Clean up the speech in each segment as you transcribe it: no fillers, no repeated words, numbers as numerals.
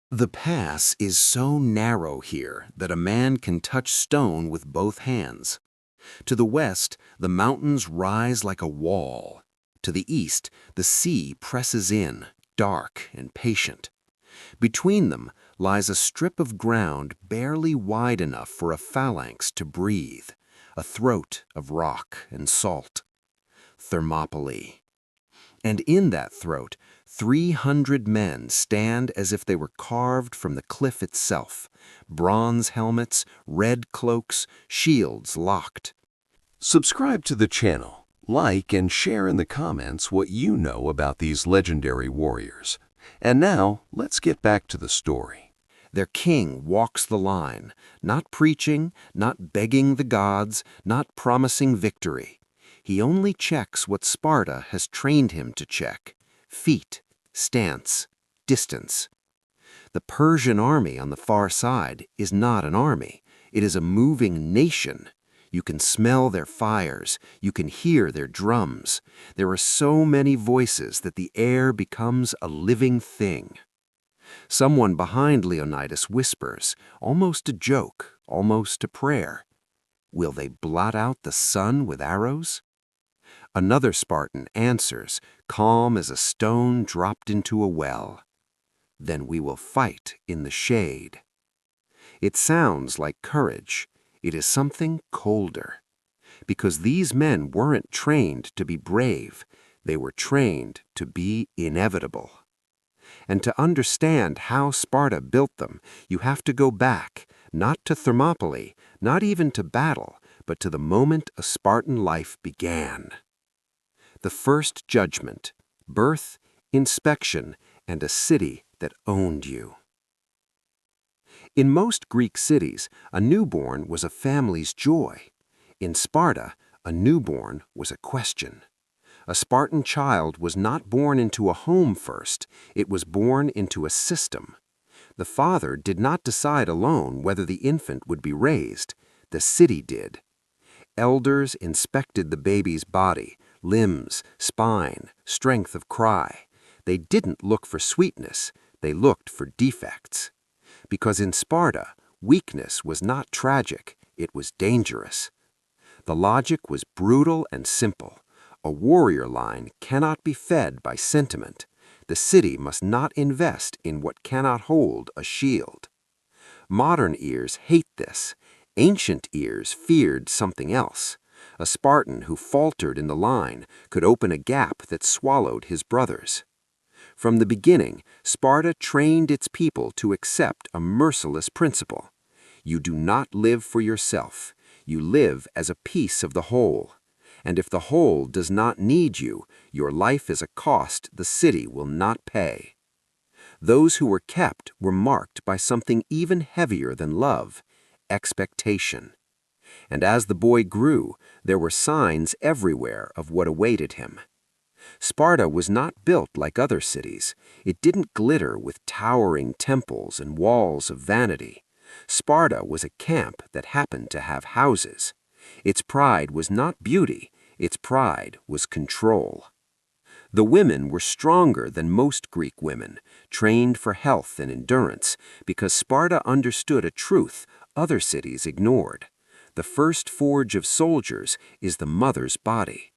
The pass is so narrow here that a man can touch stone with both hands. To the west, the mountains rise like a wall. To the east, the sea presses in, dark and patient. Between them lies a strip of ground barely wide enough for a phalanx to breathe, a throat of rock and salt. Thermopylae. And in that throat, 300 men stand as if they were carved from the cliff itself, bronze helmets, red cloaks, shields locked. Subscribe to the channel, like and share in the comments what you know about these legendary warriors. And now, let's get back to the story. Their king walks the line, not preaching, not begging the gods, not promising victory. He only checks what Sparta has trained him to check: feet, stance, distance. The Persian army on the far side is not an army. It is a moving nation. You can smell their fires. You can hear their drums. There are so many voices that the air becomes a living thing. Someone behind Leonidas whispers, almost a joke, almost a prayer. Will they blot out the sun with arrows? Another Spartan answers, calm as a stone dropped into a well. Then we will fight in the shade. It sounds like courage. It is something colder. Because these men weren't trained to be brave. They were trained to be inevitable. And to understand how Sparta built them, you have to go back, not to Thermopylae, not even to battle, but to the moment a Spartan life began. The first judgment, birth, inspection, and a city that owned you. In most Greek cities, a newborn was a family's joy. In Sparta, a newborn was a question. A Spartan child was not born into a home first, it was born into a system. The father did not decide alone whether the infant would be raised. The city did. Elders inspected the baby's body, limbs, spine, strength of cry. They didn't look for sweetness, they looked for defects. Because in Sparta, weakness was not tragic, it was dangerous. The logic was brutal and simple. A warrior line cannot be fed by sentiment. The city must not invest in what cannot hold a shield. Modern ears hate this. Ancient ears feared something else. A Spartan who faltered in the line could open a gap that swallowed his brothers. From the beginning, Sparta trained its people to accept a merciless principle. You do not live for yourself. You live as a piece of the whole. And if the whole does not need you, your life is a cost the city will not pay. Those who were kept were marked by something even heavier than love: expectation. And as the boy grew, there were signs everywhere of what awaited him. Sparta was not built like other cities. It didn't glitter with towering temples and walls of vanity. Sparta was a camp that happened to have houses. Its pride was not beauty, its pride was control. The women were stronger than most Greek women, trained for health and endurance, because Sparta understood a truth other cities ignored. The first forge of soldiers is the mother's body.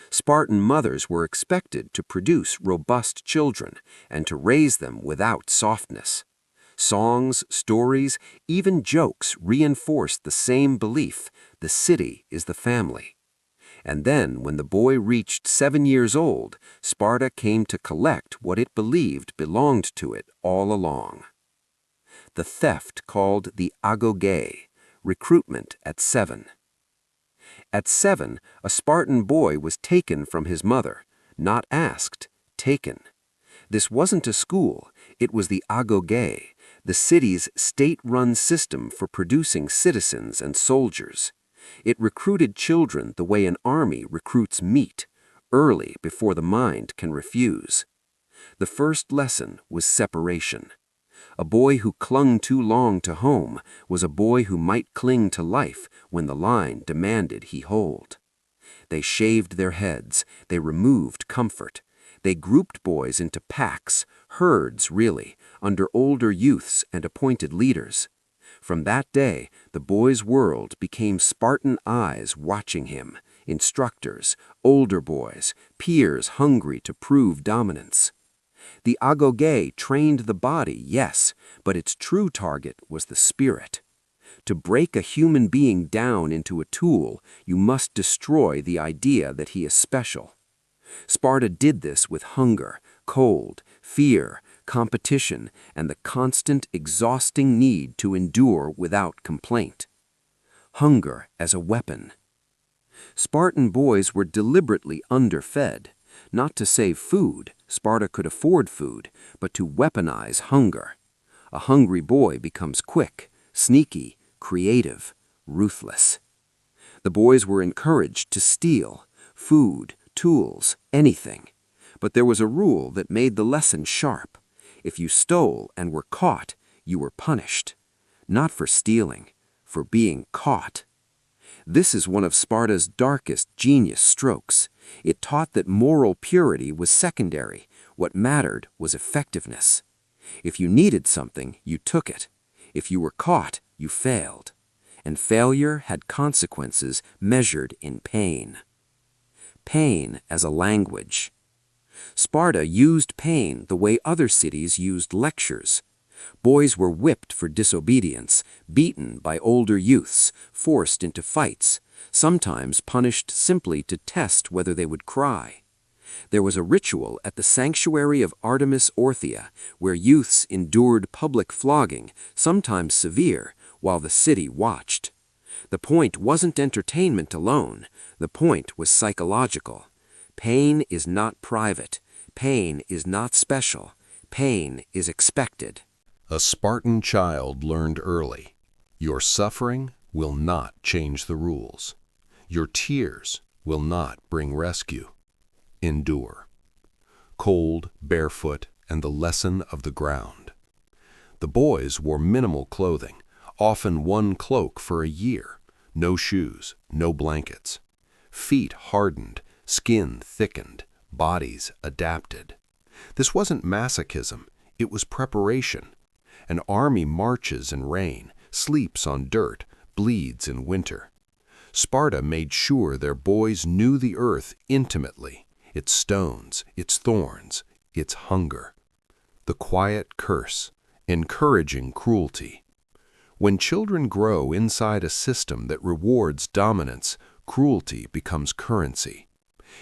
Spartan mothers were expected to produce robust children and to raise them without softness. Songs, stories, even jokes reinforced the same belief: the city is the family. And then, when the boy reached 7 years old, Sparta came to collect what it believed belonged to it all along. The theft called the agoge, recruitment at 7. At 7, a Spartan boy was taken from his mother, not asked, taken. This wasn't a school, it was the agoge, the city's state-run system for producing citizens and soldiers. It recruited children the way an army recruits meat, early before the mind can refuse. The first lesson was separation. A boy who clung too long to home was a boy who might cling to life when the line demanded he hold. They shaved their heads, they removed comfort. They grouped boys into packs, herds really, under older youths and appointed leaders. From that day, the boy's world became Spartan eyes watching him, instructors, older boys, peers hungry to prove dominance. The agoge trained the body, yes, but its true target was the spirit. To break a human being down into a tool, you must destroy the idea that he is special. Sparta did this with hunger, cold, fear, competition, and the constant, exhausting need to endure without complaint. Hunger as a weapon. Spartan boys were deliberately underfed, not to save food, Sparta could afford food, but to weaponize hunger. A hungry boy becomes quick, sneaky, creative, ruthless. The boys were encouraged to steal food, tools, anything. But there was a rule that made the lesson sharp. If you stole and were caught, you were punished. Not for stealing, for being caught. This is one of Sparta's darkest genius strokes. It taught that moral purity was secondary. What mattered was effectiveness. If you needed something, you took it. If you were caught, you failed. And failure had consequences measured in pain. Pain as a language. Sparta used pain the way other cities used lectures. Boys were whipped for disobedience, beaten by older youths, forced into fights, sometimes punished simply to test whether they would cry. There was a ritual at the sanctuary of Artemis Orthia where youths endured public flogging, sometimes severe, while the city watched. The point wasn't entertainment alone. The point was psychological. Pain is not private. Pain is not special. Pain is expected. A Spartan child learned early, your suffering will not change the rules. Your tears will not bring rescue. Endure. Cold, barefoot, and the lesson of the ground. The boys wore minimal clothing, often one cloak for a year, no shoes, no blankets. Feet hardened, skin thickened, bodies adapted. This wasn't masochism, it was preparation. An army marches in rain, sleeps on dirt, bleeds in winter. Sparta made sure their boys knew the earth intimately, its stones, its thorns, its hunger. The quiet curse, encouraging cruelty. When children grow inside a system that rewards dominance, cruelty becomes currency.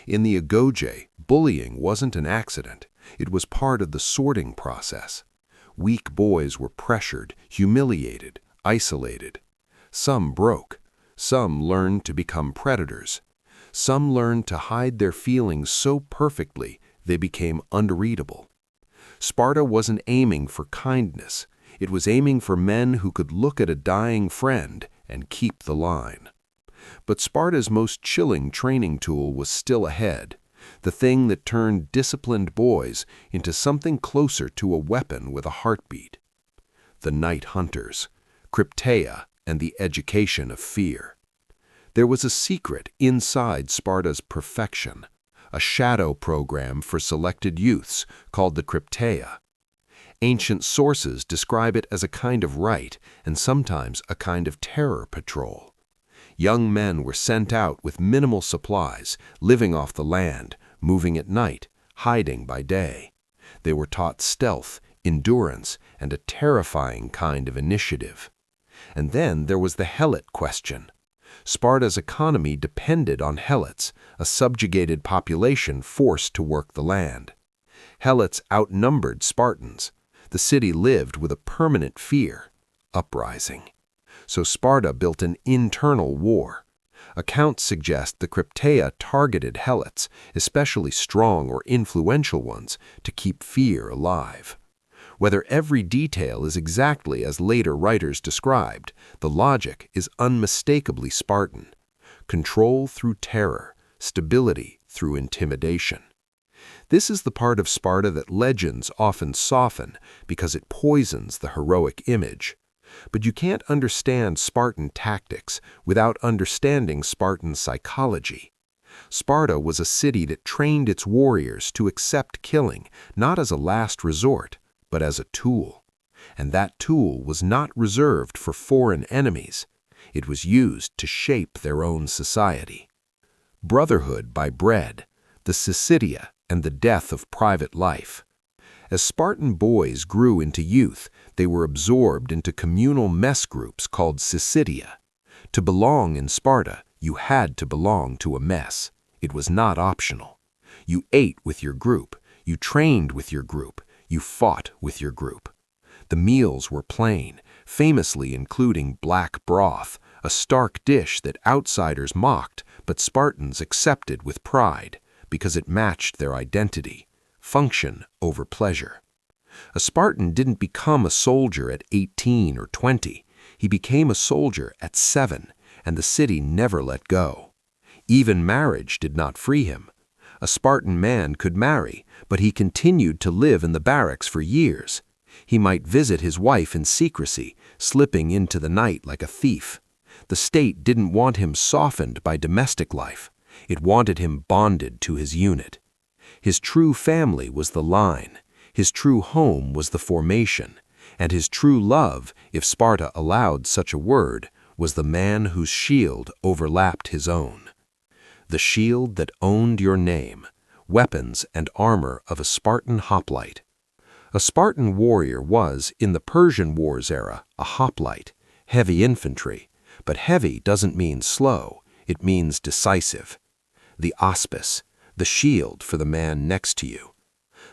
In the agoge, bullying wasn't an accident. It was part of the sorting process. Weak boys were pressured, humiliated, isolated. Some broke. Some learned to become predators. Some learned to hide their feelings so perfectly they became unreadable. Sparta wasn't aiming for kindness. It was aiming for men who could look at a dying friend and keep the line. But Sparta's most chilling training tool was still ahead, the thing that turned disciplined boys into something closer to a weapon with a heartbeat. The night hunters, crypteia, and the education of fear. There was a secret inside Sparta's perfection, a shadow program for selected youths called the crypteia. Ancient sources describe it as a kind of rite and sometimes a kind of terror patrol. Young men were sent out with minimal supplies, living off the land, moving at night, hiding by day. They were taught stealth, endurance, and a terrifying kind of initiative. And then there was the helot question. Sparta's economy depended on helots, a subjugated population forced to work the land. Helots outnumbered Spartans. The city lived with a permanent fear, uprising. So Sparta built an internal war. Accounts suggest the crypteia targeted helots, especially strong or influential ones, to keep fear alive. Whether every detail is exactly as later writers described, the logic is unmistakably Spartan. Control through terror, stability through intimidation. This is the part of Sparta that legends often soften because it poisons the heroic image. But you can't understand Spartan tactics without understanding Spartan psychology. Sparta was a city that trained its warriors to accept killing, not as a last resort, but as a tool. And that tool was not reserved for foreign enemies. It was used to shape their own society. Brotherhood by bread, the Syssitia, and the death of private life. As Spartan boys grew into youth, they were absorbed into communal mess groups called Syssitia. To belong in Sparta, you had to belong to a mess. It was not optional. You ate with your group, you trained with your group, you fought with your group. The meals were plain, famously including black broth, a stark dish that outsiders mocked but Spartans accepted with pride because it matched their identity, function over pleasure. A Spartan didn't become a soldier at 18 or 20. He became a soldier at 7, and the city never let go. Even marriage did not free him. A Spartan man could marry, but he continued to live in the barracks for years. He might visit his wife in secrecy, slipping into the night like a thief. The state didn't want him softened by domestic life. It wanted him bonded to his unit. His true family was the line. His true home was the formation. And his true love, if Sparta allowed such a word, was the man whose shield overlapped his own. The shield that owned your name, weapons and armor of a Spartan hoplite. A Spartan warrior was, in the Persian Wars era, a hoplite, heavy infantry. But heavy doesn't mean slow, it means decisive. The auspice, the shield for the man next to you.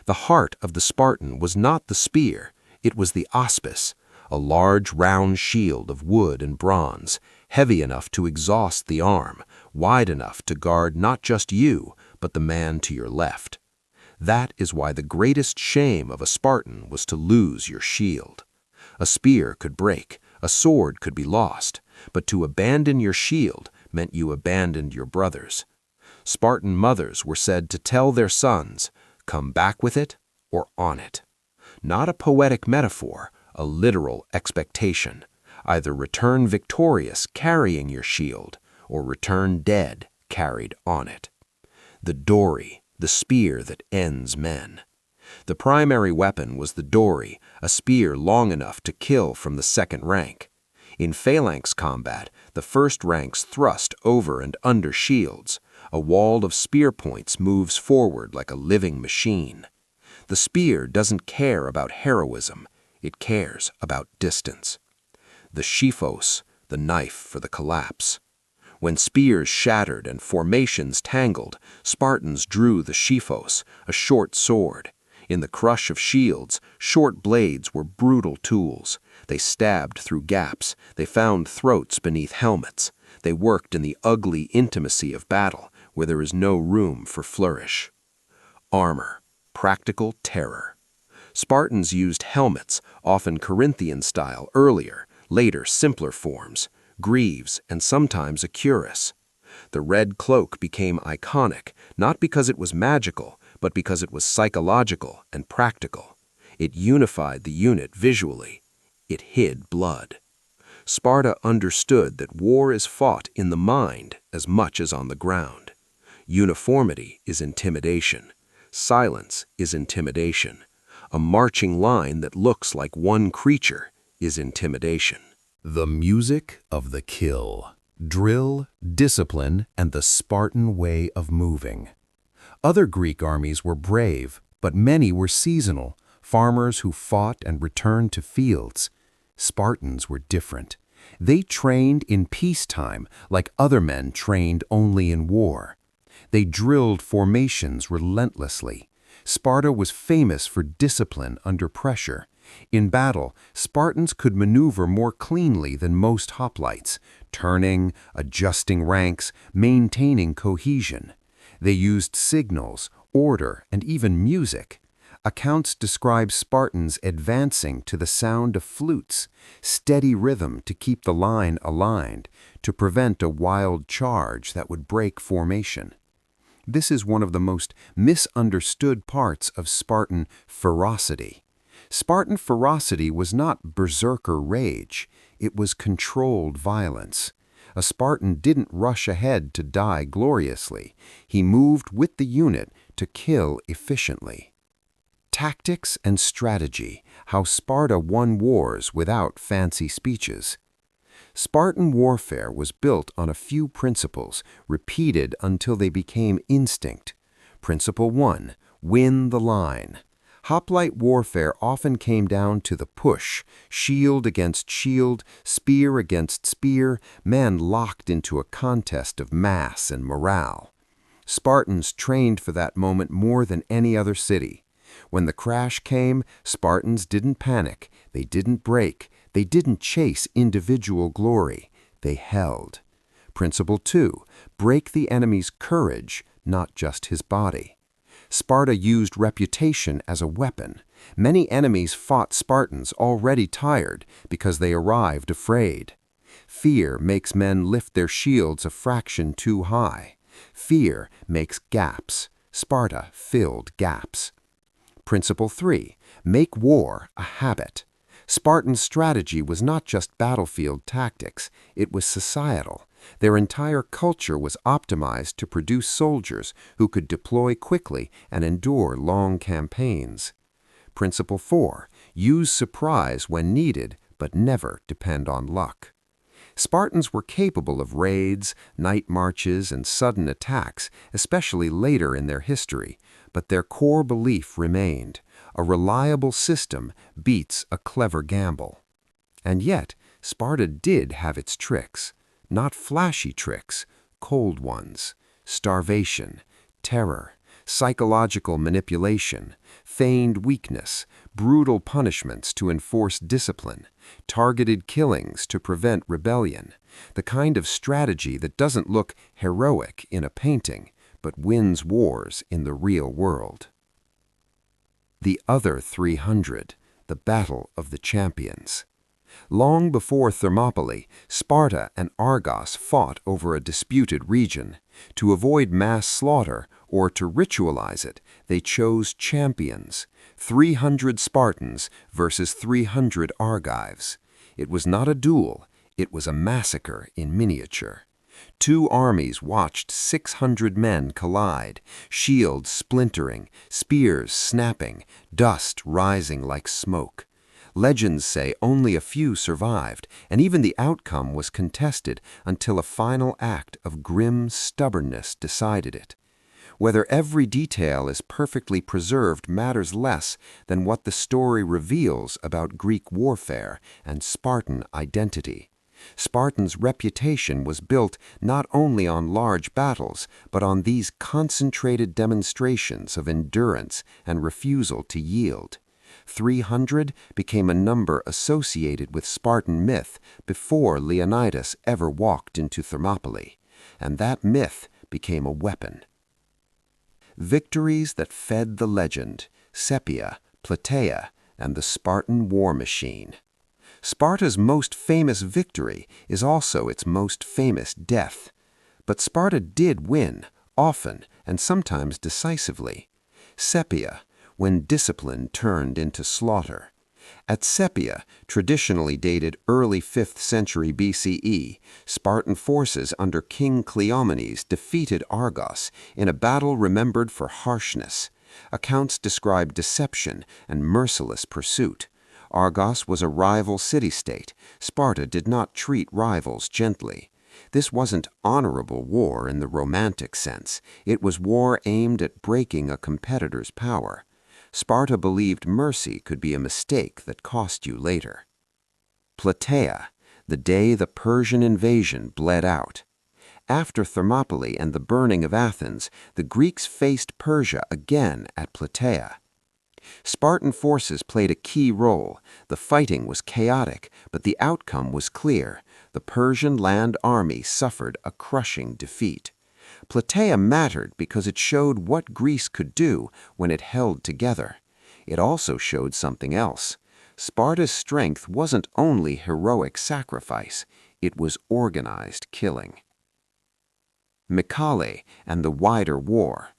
The heart of the Spartan was not the spear, it was the auspice, a large round shield of wood and bronze, heavy enough to exhaust the arm, wide enough to guard not just you, but the man to your left. That is why the greatest shame of a Spartan was to lose your shield. A spear could break, a sword could be lost, but to abandon your shield meant you abandoned your brothers. Spartan mothers were said to tell their sons, "Come back with it or on it." Not a poetic metaphor, a literal expectation. Either return victorious carrying your shield, or return dead carried on it. The dory, the spear that ends men. The primary weapon was the dory, a spear long enough to kill from the second rank. In Phalanx combat, the first ranks thrust over and under shields. A wall of spear points moves forward like a living machine. The spear doesn't care about heroism, it cares about distance. The schiphos, the knife for the collapse. When spears shattered and formations tangled, Spartans drew the schiphos, a short sword. In the crush of shields, short blades were brutal tools. They stabbed through gaps, they found throats beneath helmets. They worked in the ugly intimacy of battle, where there is no room for flourish. Armor, practical terror. Spartans used helmets, often Corinthian style earlier, later simpler forms, greaves, and sometimes a cuirass. The red cloak became iconic, not because it was magical, but because it was psychological and practical. It unified the unit visually. It hid blood. Sparta understood that war is fought in the mind as much as on the ground. Uniformity is intimidation. Silence is intimidation. A marching line that looks like one creature is intimidation. The music of the kill. Drill, discipline, and the Spartan way of moving. Other Greek armies were brave, but many were seasonal, farmers who fought and returned to fields. Spartans were different. They trained in peacetime like other men trained only in war. They drilled formations relentlessly. Sparta was famous for discipline under pressure. In battle, Spartans could maneuver more cleanly than most hoplites, turning, adjusting ranks, maintaining cohesion. They used signals, order, and even music. Accounts describe Spartans advancing to the sound of flutes, steady rhythm to keep the line aligned, to prevent a wild charge that would break formation. This is one of the most misunderstood parts of Spartan ferocity. Spartan ferocity was not berserker rage, it was controlled violence. A Spartan didn't rush ahead to die gloriously. He moved with the unit to kill efficiently. Tactics and strategy, how Sparta won wars without fancy speeches. Spartan warfare was built on a few principles, repeated until they became instinct. Principle 1, win the line. Hoplite warfare often came down to the push, shield against shield, spear against spear, men locked into a contest of mass and morale. Spartans trained for that moment more than any other city. When the crash came, Spartans didn't panic, they didn't break, they didn't chase individual glory, they held. Principle 2, break the enemy's courage, not just his body. Sparta used reputation as a weapon. Many enemies fought Spartans already tired because they arrived afraid. Fear makes men lift their shields a fraction too high. Fear makes gaps. Sparta filled gaps. Principle 3, make war a habit. Spartan strategy was not just battlefield tactics, it was societal. Their entire culture was optimized to produce soldiers who could deploy quickly and endure long campaigns. Principle 4, use surprise when needed, but never depend on luck. Spartans were capable of raids, night marches, and sudden attacks, especially later in their history, but their core belief remained: a reliable system beats a clever gamble. And yet, Sparta did have its tricks. Not flashy tricks, cold ones: starvation, terror, psychological manipulation, feigned weakness, brutal punishments to enforce discipline, targeted killings to prevent rebellion, the kind of strategy that doesn't look heroic in a painting, but wins wars in the real world. The other 300, the Battle of the Champions. Long before Thermopylae, Sparta and Argos fought over a disputed region. To avoid mass slaughter or to ritualize it, they chose champions: 300 Spartans versus 300 Argives. It was not a duel, it was a massacre in miniature. Two armies watched 600 men collide, shields splintering, spears snapping, dust rising like smoke. Legends say only a few survived, and even the outcome was contested until a final act of grim stubbornness decided it. Whether every detail is perfectly preserved matters less than what the story reveals about Greek warfare and Spartan identity. Spartan's reputation was built not only on large battles, but on these concentrated demonstrations of endurance and refusal to yield. 300 became a number associated with Spartan myth before Leonidas ever walked into Thermopylae, and that myth became a weapon. Victories that fed the legend: Sepia, Plataea, and the Spartan war machine. Sparta's most famous victory is also its most famous death. But Sparta did win, often and sometimes decisively. Sepia, when discipline turned into slaughter. At Sepia, traditionally dated early 5th century BCE, Spartan forces under King Cleomenes defeated Argos in a battle remembered for harshness. Accounts describe deception and merciless pursuit. Argos was a rival city-state. Sparta did not treat rivals gently. This wasn't honorable war in the romantic sense. It was war aimed at breaking a competitor's power. Sparta believed mercy could be a mistake that cost you later. Plataea, the day the Persian invasion bled out. After Thermopylae and the burning of Athens, the Greeks faced Persia again at Plataea. Spartan forces played a key role. The fighting was chaotic, but the outcome was clear. The Persian land army suffered a crushing defeat. Plataea mattered because it showed what Greece could do when it held together. It also showed something else. Sparta's strength wasn't only heroic sacrifice, it was organized killing. Mycale and the wider war.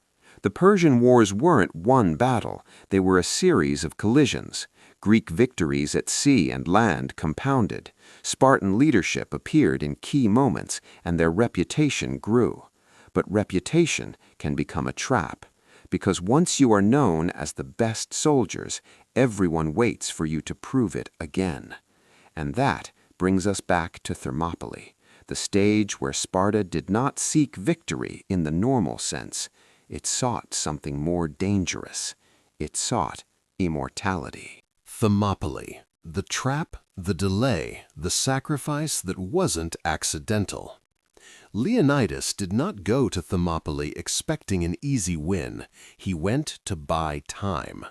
The Persian wars weren't one battle, they were a series of collisions. Greek victories at sea and land compounded. Spartan leadership appeared in key moments, and their reputation grew. But reputation can become a trap, because once you are known as the best soldiers, everyone waits for you to prove it again. And that brings us back to Thermopylae, the stage where Sparta did not seek victory in the normal sense. It sought something more dangerous. It sought immortality. Thermopylae, the trap, the delay, the sacrifice that wasn't accidental. Leonidas did not go to Thermopylae expecting an easy win. He went to buy time.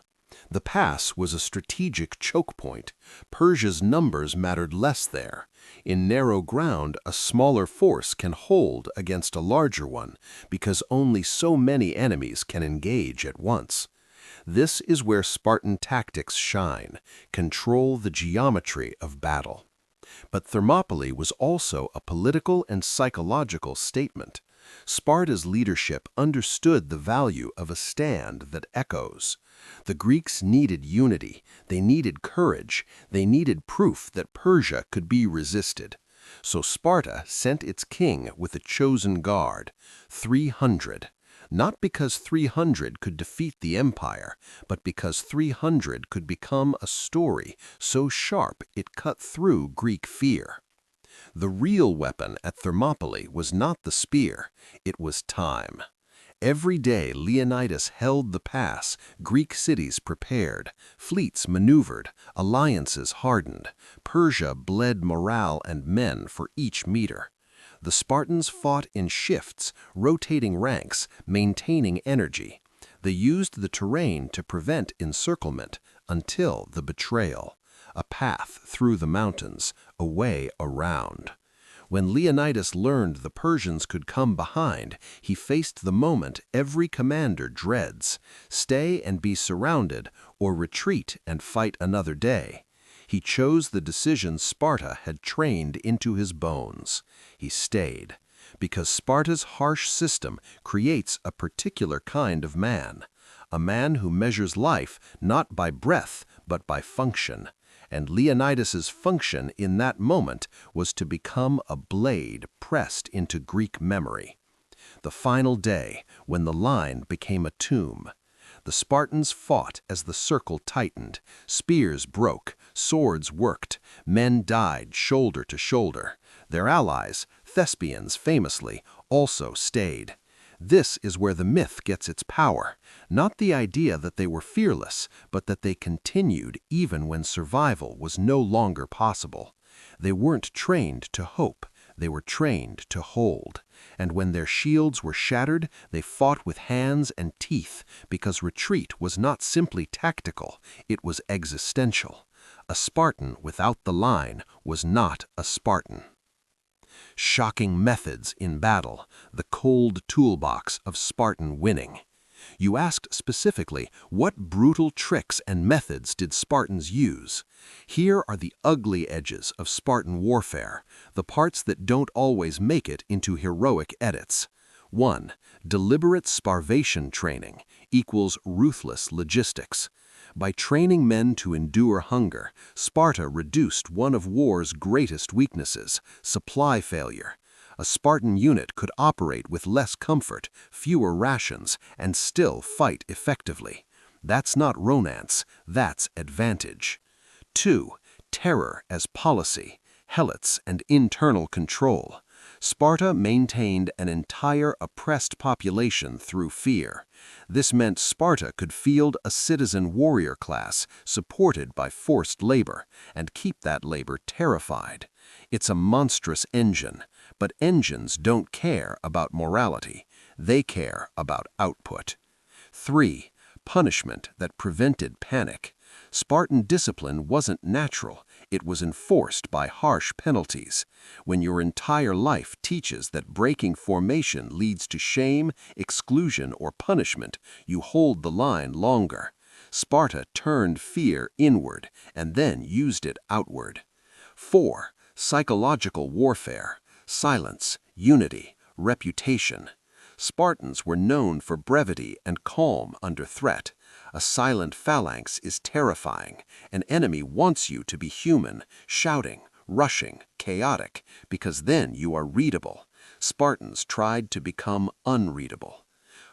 The pass was a strategic choke point. Persia's numbers mattered less there. In narrow ground, a smaller force can hold against a larger one because only so many enemies can engage at once. This is where Spartan tactics shine, control the geometry of battle. But Thermopylae was also a political and psychological statement. Sparta's leadership understood the value of a stand that echoes. The Greeks needed unity, they needed courage, they needed proof that Persia could be resisted. So Sparta sent its king with a chosen guard, 300. Not because 300 could defeat the empire, but because 300 could become a story so sharp it cut through Greek fear. The real weapon at Thermopylae was not the spear, it was time. Every day Leonidas held the pass, Greek cities prepared, fleets maneuvered, alliances hardened. Persia bled morale and men for each meter. The Spartans fought in shifts, rotating ranks, maintaining energy. They used the terrain to prevent encirclement until the betrayal, a path through the mountains, a way around. When Leonidas learned the Persians could come behind, he faced the moment every commander dreads: stay and be surrounded, or retreat and fight another day. He chose the decision Sparta had trained into his bones. He stayed, because Sparta's harsh system creates a particular kind of man, a man who measures life not by breadth but by function. And Leonidas's function in that moment was to become a blade pressed into Greek memory. The final day, when the line became a tomb. The Spartans fought as the circle tightened. Spears broke, swords worked, men died shoulder to shoulder. Their allies, Thespians famously, also stayed. This is where the myth gets its power. Not the idea that they were fearless, but that they continued even when survival was no longer possible. They weren't trained to hope, they were trained to hold. And when their shields were shattered, they fought with hands and teeth, because retreat was not simply tactical, it was existential. A Spartan without the line was not a Spartan. Shocking methods in battle, the cold toolbox of Spartan winning. You asked specifically, what brutal tricks and methods did Spartans use? Here are the ugly edges of Spartan warfare, the parts that don't always make it into heroic edits. 1. Deliberate starvation training equals ruthless logistics. By training men to endure hunger, Sparta reduced one of war's greatest weaknesses, supply failure. A Spartan unit could operate with less comfort, fewer rations, and still fight effectively. That's not romance, that's advantage. 2. Terror as policy, helots and internal control. Sparta maintained an entire oppressed population through fear. This meant Sparta could field a citizen warrior class supported by forced labor and keep that labor terrified. It's a monstrous engine, but engines don't care about morality. They care about output. 3. Punishment that prevented panic. Spartan discipline wasn't natural, it was enforced by harsh penalties. When your entire life teaches that breaking formation leads to shame, exclusion, or punishment, you hold the line longer. Sparta turned fear inward and then used it outward. 4. Psychological warfare, silence, unity, reputation. Spartans were known for brevity and calm under threat. A silent phalanx is terrifying. An enemy wants you to be human, shouting, rushing, chaotic, because then you are readable. Spartans tried to become unreadable.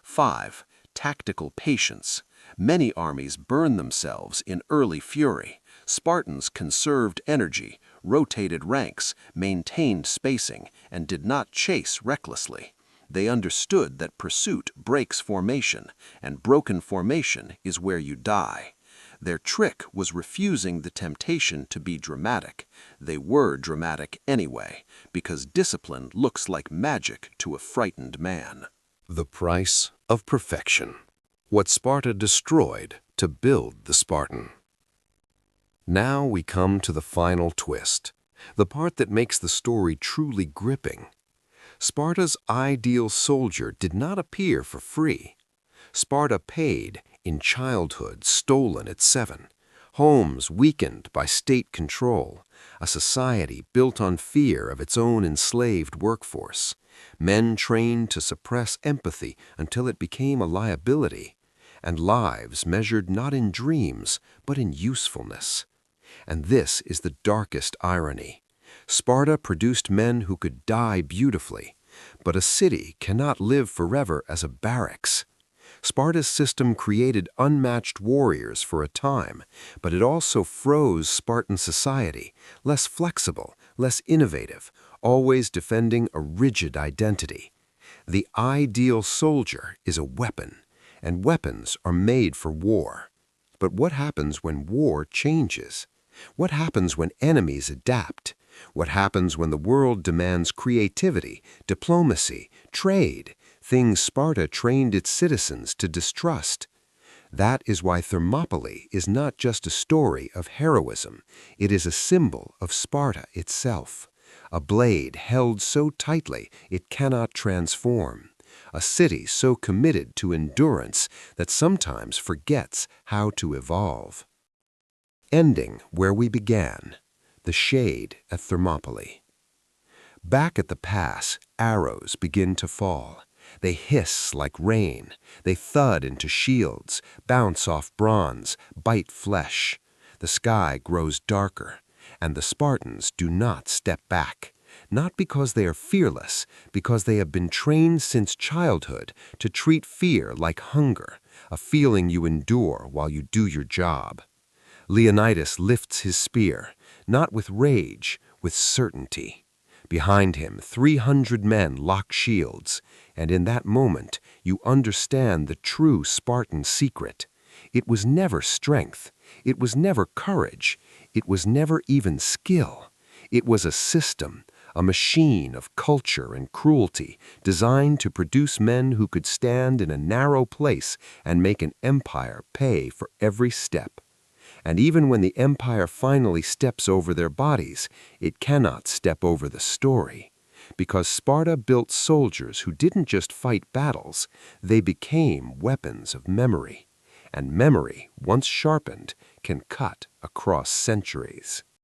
5. Tactical patience. Many armies burn themselves in early fury. Spartans conserved energy, rotated ranks, maintained spacing, and did not chase recklessly. They understood that pursuit breaks formation, and broken formation is where you die. Their trick was refusing the temptation to be dramatic. They were dramatic anyway, because discipline looks like magic to a frightened man. The price of perfection. What Sparta destroyed to build the Spartan. Now we come to the final twist, the part that makes the story truly gripping. Sparta's ideal soldier did not appear for free. Sparta paid in childhood stolen at 7, homes weakened by state control, a society built on fear of its own enslaved workforce, men trained to suppress empathy until it became a liability, and lives measured not in dreams but in usefulness. And this is the darkest irony. Sparta produced men who could die beautifully, but a city cannot live forever as a barracks. Sparta's system created unmatched warriors for a time, but it also froze Spartan society, less flexible, less innovative, always defending a rigid identity. The ideal soldier is a weapon, and weapons are made for war. But what happens when war changes? What happens when enemies adapt? What happens when the world demands creativity, diplomacy, trade, things Sparta trained its citizens to distrust? That is why Thermopylae is not just a story of heroism. It is a symbol of Sparta itself. A blade held so tightly it cannot transform. A city so committed to endurance that sometimes forgets how to evolve. Ending where we began, the shade at Thermopylae. Back at the pass, arrows begin to fall. They hiss like rain. They thud into shields, bounce off bronze, bite flesh. The sky grows darker, and the Spartans do not step back. Not because they are fearless, because they have been trained since childhood to treat fear like hunger, a feeling you endure while you do your job. Leonidas lifts his spear, not with rage, with certainty. Behind him, 300 men lock shields, and in that moment you understand the true Spartan secret. It was never strength. It was never courage. It was never even skill. It was a system, a machine of culture and cruelty designed to produce men who could stand in a narrow place and make an empire pay for every step. And even when the empire finally steps over their bodies, it cannot step over the story. Because Sparta built soldiers who didn't just fight battles, they became weapons of memory. And memory, once sharpened, can cut across centuries.